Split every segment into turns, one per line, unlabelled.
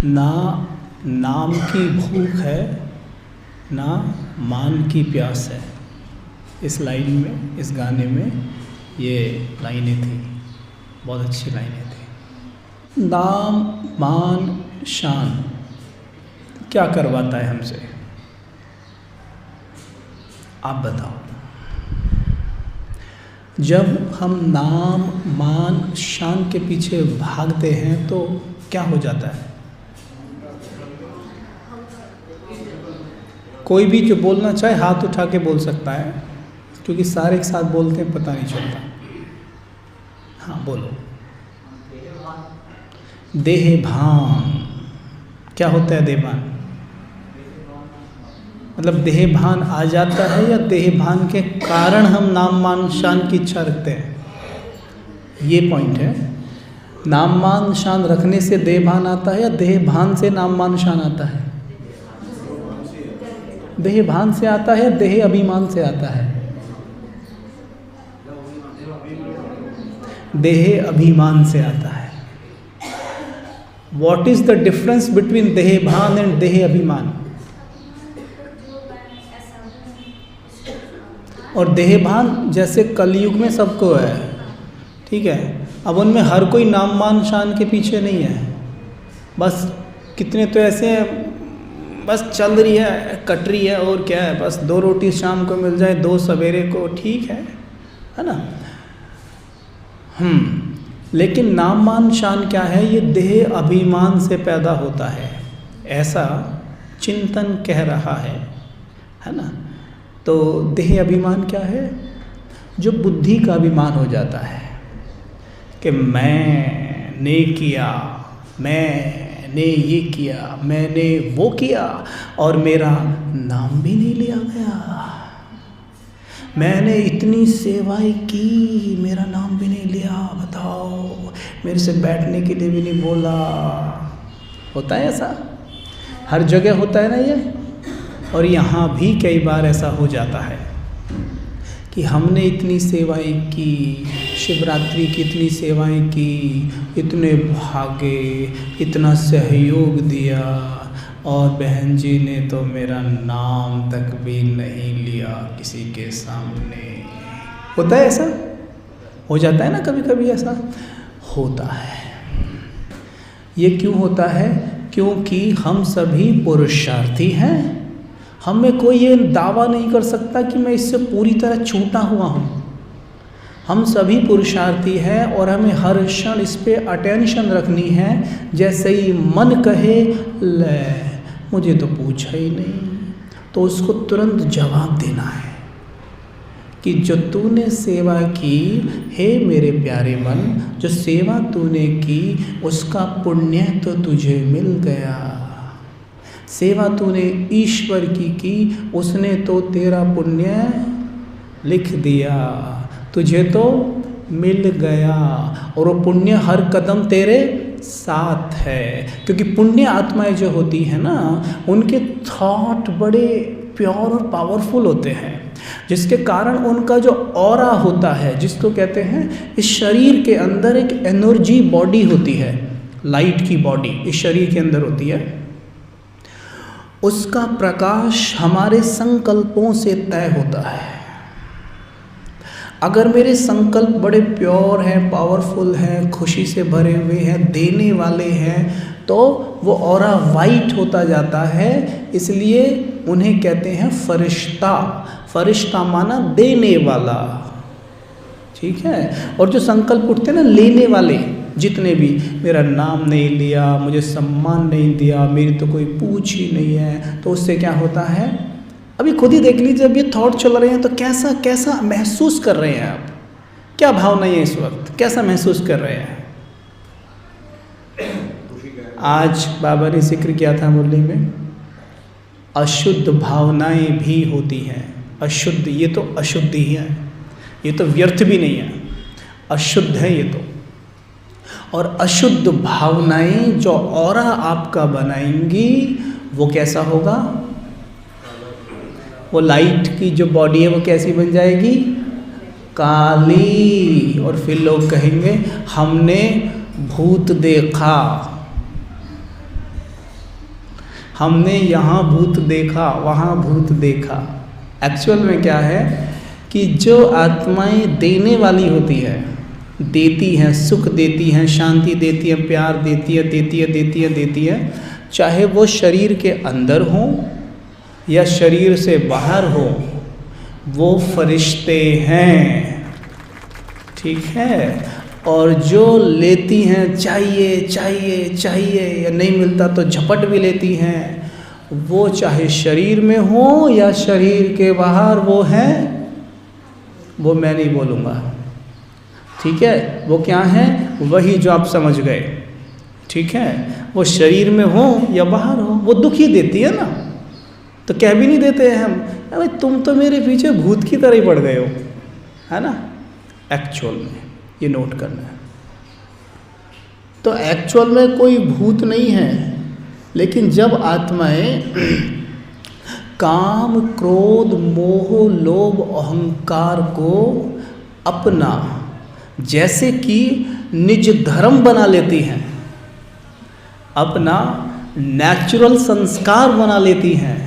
ना नाम की भूख है ना मान की प्यास है। इस लाइन में, इस गाने में ये लाइनें थी, बहुत अच्छी लाइनें थी। नाम मान शान क्या करवाता है हमसे, आप बताओ। जब हम नाम मान शान के पीछे भागते हैं तो क्या हो जाता है? कोई भी जो बोलना चाहे हाथ उठा के बोल सकता है, क्योंकि सारे एक साथ बोलते हैं पता नहीं चलता। हाँ बोलो। देहभान क्या होता है? देहभान मतलब देहभान आ जाता है या देहभान के कारण हम नाम मान शान की इच्छा रखते हैं, ये पॉइंट है। नाम मान शान रखने से देहभान आता है या देहभान से नाम मान शान आता है? देहभान से आता है, देह अभिमान से आता है? देह अभिमान से आता है। What is the difference between देहभान एंड देह अभिमान? और देहभान जैसे कलयुग में सबको है, ठीक है। अब उनमें हर कोई नाम मान शान के पीछे नहीं है, बस कितने तो ऐसे हैं बस चल रही है, कट रही है, और क्या है, बस 2 रोटी शाम को मिल जाए, 2 सवेरे को, ठीक है ना। लेकिन नाम मान शान क्या है? ये देह अभिमान से पैदा होता है, ऐसा चिंतन कह रहा है ना। तो देह अभिमान क्या है? जो बुद्धि का अभिमान हो जाता है कि मैंने किया, मैंने ये किया, मैंने वो किया और मेरा नाम भी नहीं लिया गया। मैंने इतनी सेवाएं की, मेरा नाम भी नहीं लिया, बताओ, मेरे से बैठने के लिए भी नहीं बोला। होता है ऐसा, हर जगह होता है ना ये। और यहाँ भी कई बार ऐसा हो जाता है कि हमने इतनी सेवाएं की, शिवरात्रि की इतनी सेवाएं की, इतने भागे, इतना सहयोग दिया, और बहन जी ने तो मेरा नाम तक भी नहीं लिया किसी के सामने। होता है ऐसा? हो जाता है ना, कभी कभी ऐसा होता है। ये क्यों होता है? क्योंकि हम सभी पुरुषार्थी हैं। हमें कोई ये दावा नहीं कर सकता कि मैं इससे पूरी तरह छूटा हुआ हूँ। हम सभी पुरुषार्थी हैं और हमें हर क्षण इस पे अटेंशन रखनी है। जैसे ही मन कहे ले मुझे तो पूछा ही नहीं, तो उसको तुरंत जवाब देना है कि जो तूने सेवा की, हे मेरे प्यारे मन, जो सेवा तूने की उसका पुण्य तो तुझे मिल गया। सेवा तूने ईश्वर की उसने तो तेरा पुण्य लिख दिया, तुझे तो मिल गया। और वो पुण्य हर कदम तेरे साथ है, क्योंकि पुण्य आत्माएं जो होती हैं ना, उनके थॉट बड़े प्योर और पावरफुल होते हैं, जिसके कारण उनका जो ऑरा होता है, जिसको कहते हैं, इस शरीर के अंदर एक एनर्जी बॉडी होती है, लाइट की बॉडी इस शरीर के अंदर होती है, उसका प्रकाश हमारे संकल्पों से तय होता है। अगर मेरे संकल्प बड़े प्योर हैं, पावरफुल हैं, खुशी से भरे हुए हैं, देने वाले हैं, तो वो ऑरा वाइट होता जाता है। इसलिए उन्हें कहते हैं फरिश्ता। फरिश्ता माना देने वाला, ठीक है। और जो संकल्प उठते हैं ना लेने वाले, जितने भी, मेरा नाम नहीं लिया, मुझे सम्मान नहीं दिया, मेरी तो कोई पूछ ही नहीं है, तो उससे क्या होता है? अभी खुद ही देख लीजिए, जब ये थॉट चल रहे हैं तो कैसा कैसा महसूस कर रहे हैं आप? क्या भावना है इस वक्त, कैसा महसूस कर रहे हैं? आज बाबा ने जिक्र किया था मुरली में, अशुद्ध भावनाएं भी होती हैं। अशुद्ध, ये तो अशुद्ध ही है, ये तो व्यर्थ भी नहीं है, अशुद्ध है ये तो। और अशुद्ध भावनाएं जो ऑरा आपका बनाएंगी, वो कैसा होगा? वो लाइट की जो बॉडी है वो कैसी बन जाएगी? काली। और फिर लोग कहेंगे हमने भूत देखा। हमने यहाँ भूत देखा, वहाँ भूत देखा। एक्चुअल में क्या है कि जो आत्माएं देने वाली होती है, देती हैं, सुख देती हैं, शांति देती हैं, प्यार देती है, चाहे वो शरीर के अंदर हो या शरीर से बाहर हो, वो फरिश्ते हैं, ठीक है। और जो लेती हैं चाहिए चाहिए चाहिए, या नहीं मिलता तो झपट भी लेती हैं, वो चाहे शरीर में हो या शरीर के बाहर, वो है, वो मैं नहीं बोलूँगा, ठीक है। वो क्या है, वही जो आप समझ गए, ठीक है। वो शरीर में हो या बाहर हो, वो दुख ही देती है ना, तो कह भी नहीं देते हैं हम, अरे तुम तो मेरे पीछे भूत की तरह ही पड़ गए हो, है ना। एक्चुअल में ये नोट करना है। तो एक्चुअल में कोई भूत नहीं है, लेकिन जब आत्माएं काम, क्रोध, मोह, लोभ, अहंकार को अपना जैसे कि निज धर्म बना लेती हैं, अपना नेचुरल संस्कार बना लेती हैं,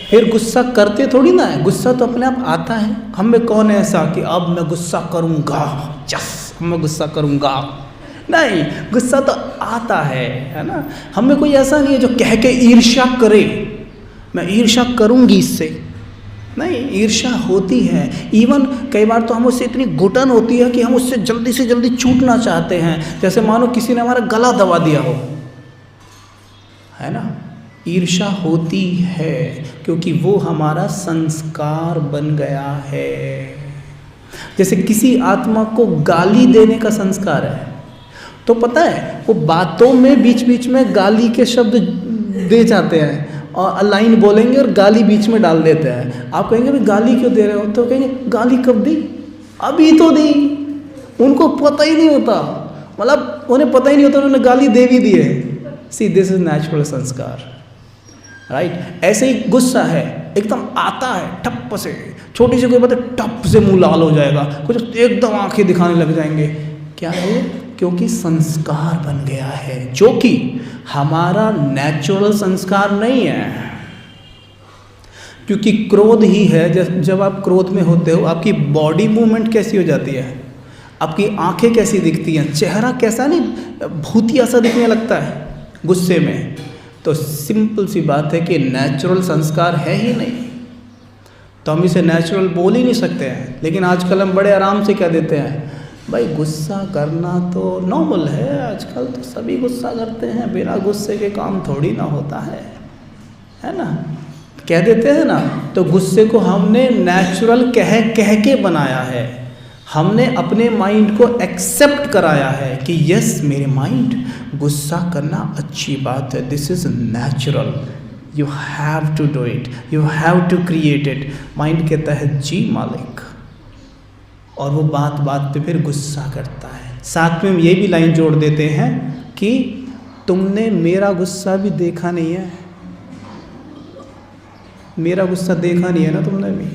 फिर गुस्सा करते थोड़ी ना है, गुस्सा तो अपने आप आता है। हम में कौन है ऐसा कि अब मैं गुस्सा करूँगा, यस मैं गुस्सा करूँगा, नहीं, गुस्सा तो आता है ना। हम में कोई ऐसा नहीं है जो कह के ईर्ष्या करे, मैं ईर्ष्या करूँगी इससे, नहीं, ईर्ष्या होती है। इवन कई बार तो हम उससे इतनी घुटन होती है कि हम उससे जल्दी से जल्दी छूटना चाहते हैं, जैसे मानो किसी ने हमारा गला दबा दिया हो, है ना। ईर्ष्या होती है क्योंकि वो हमारा संस्कार बन गया है। जैसे किसी आत्मा को गाली देने का संस्कार है, तो पता है वो बातों में बीच बीच में गाली के शब्द दे जाते हैं और लाइन बोलेंगे और गाली बीच में डाल देते हैं। आप कहेंगे भाई गाली क्यों दे रहे हो, तो कहेंगे गाली कब दी, अभी तो दी। उनको पता ही नहीं होता, मतलब उन्हें पता ही नहीं होता उन्होंने गाली दे भी दी है। सी दिस इज नेचुरल संस्कार, राइट। ऐसे ही गुस्सा है, एकदम आता है ठप से, छोटी सी कोई बात है टप से मुंह लाल हो जाएगा, कुछ एकदम आंखें दिखाने लग जाएंगे। क्या है, क्योंकि संस्कार बन गया है, जो कि हमारा नेचुरल संस्कार नहीं है। क्योंकि क्रोध ही है, जब आप क्रोध में होते हो आपकी बॉडी मूवमेंट कैसी हो जाती है, आपकी आंखें कैसी दिखती हैं, चेहरा कैसा नहीं भूतिया सा दिखने लगता है गुस्से में। तो सिंपल सी बात है कि नेचुरल संस्कार है ही नहीं, तो हम इसे नेचुरल बोल ही नहीं सकते हैं। लेकिन आजकल हम बड़े आराम से कह देते हैं भाई गुस्सा करना तो नॉर्मल है, आजकल तो सभी गुस्सा करते हैं, बिना गुस्से के काम थोड़ी ना होता है ना, कह देते हैं ना। तो गुस्से को हमने नेचुरल कह के बनाया है, हमने अपने माइंड को एक्सेप्ट कराया है कि यस मेरे माइंड, गुस्सा करना अच्छी बात है, this is natural, you have to do it, you have to create it. Mind कहता है जी मालिक, और वो बात बात पे फिर गुस्सा करता है। साथ में हम ये भी लाइन जोड़ देते हैं कि तुमने मेरा गुस्सा भी देखा नहीं है, मेरा गुस्सा देखा नहीं है ना तुमने भी।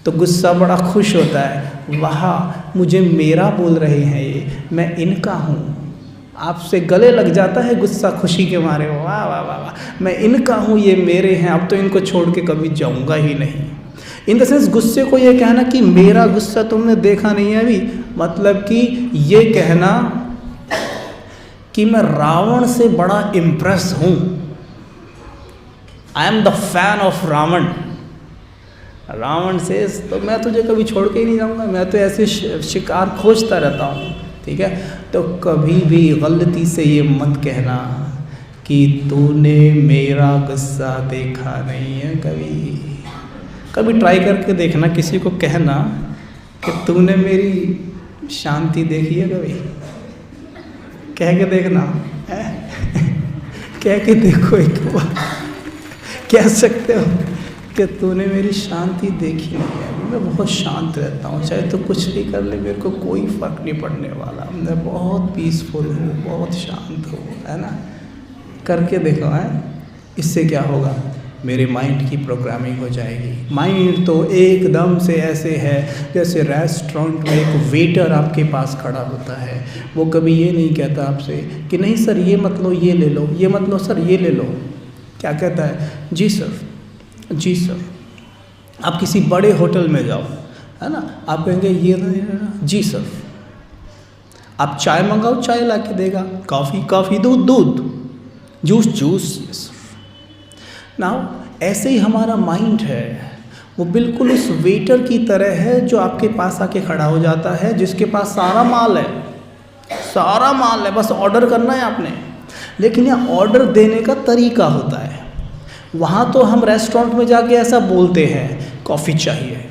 तो गुस्सा बड़ा खुश होता है, वाह मुझे मेरा बोल रहे हैं ये, मैं इनका हूँ। आपसे गले लग जाता है गुस्सा खुशी के मारे, वाह वाह वाह वाह, मैं इनका हूँ, ये मेरे हैं, अब तो इनको छोड़ के कभी जाऊँगा ही नहीं। इन द सेंस गुस्से को ये कहना कि मेरा गुस्सा तुमने देखा नहीं है अभी, मतलब कि ये कहना कि मैं रावण से बड़ा इम्प्रेस हूँ, I am the fan of Ravan. Ravan से तो मैं तुझे कभी छोड़ के ही नहीं जाऊँगा, मैं तो ऐसे शिकार खोजता रहता हूँ, ठीक है। तो कभी भी गलती से ये मत कहना कि तूने मेरा गुस्सा देखा नहीं है। कभी ट्राई करके देखना, किसी को कहना कि तूने मेरी शांति देखी है, कभी कह के देखना है? कह के देखो एक बार, कह सकते हो कि तूने मेरी शांति देखी नहीं है, मैं बहुत शांत रहता हूँ, चाहे तो कुछ भी कर ले मेरे को कोई फ़र्क नहीं पड़ने वाला, मैं बहुत पीसफुल हूँ, बहुत शांत हूँ, है ना। करके देखो, है इससे क्या होगा, मेरे माइंड की प्रोग्रामिंग हो जाएगी। माइंड तो एकदम से ऐसे है जैसे रेस्टोरेंट में एक वेटर आपके पास खड़ा होता है, वो कभी ये नहीं कहता आपसे कि नहीं सर ये मत लो, ये ले लो, ये मत लो सर, ये ले लो। क्या कहता है, जी सर, जी सर। आप किसी बड़े होटल में जाओ, है ना, आप कहेंगे ये जी सर। आप चाय मंगाओ, चाय ला के देगा, कॉफ़ी कॉफ़ी, दूध दूध, जूस जूस, यस। नाउ ऐसे ही हमारा माइंड है, वो बिल्कुल उस वेटर की तरह है जो आपके पास आके खड़ा हो जाता है, जिसके पास सारा माल है, सारा माल है, बस ऑर्डर करना है आपने। लेकिन यह ऑर्डर देने का तरीका होता है। वहाँ तो हम रेस्टोरेंट में जाके ऐसा बोलते हैं, कॉफ़ी चाहिए,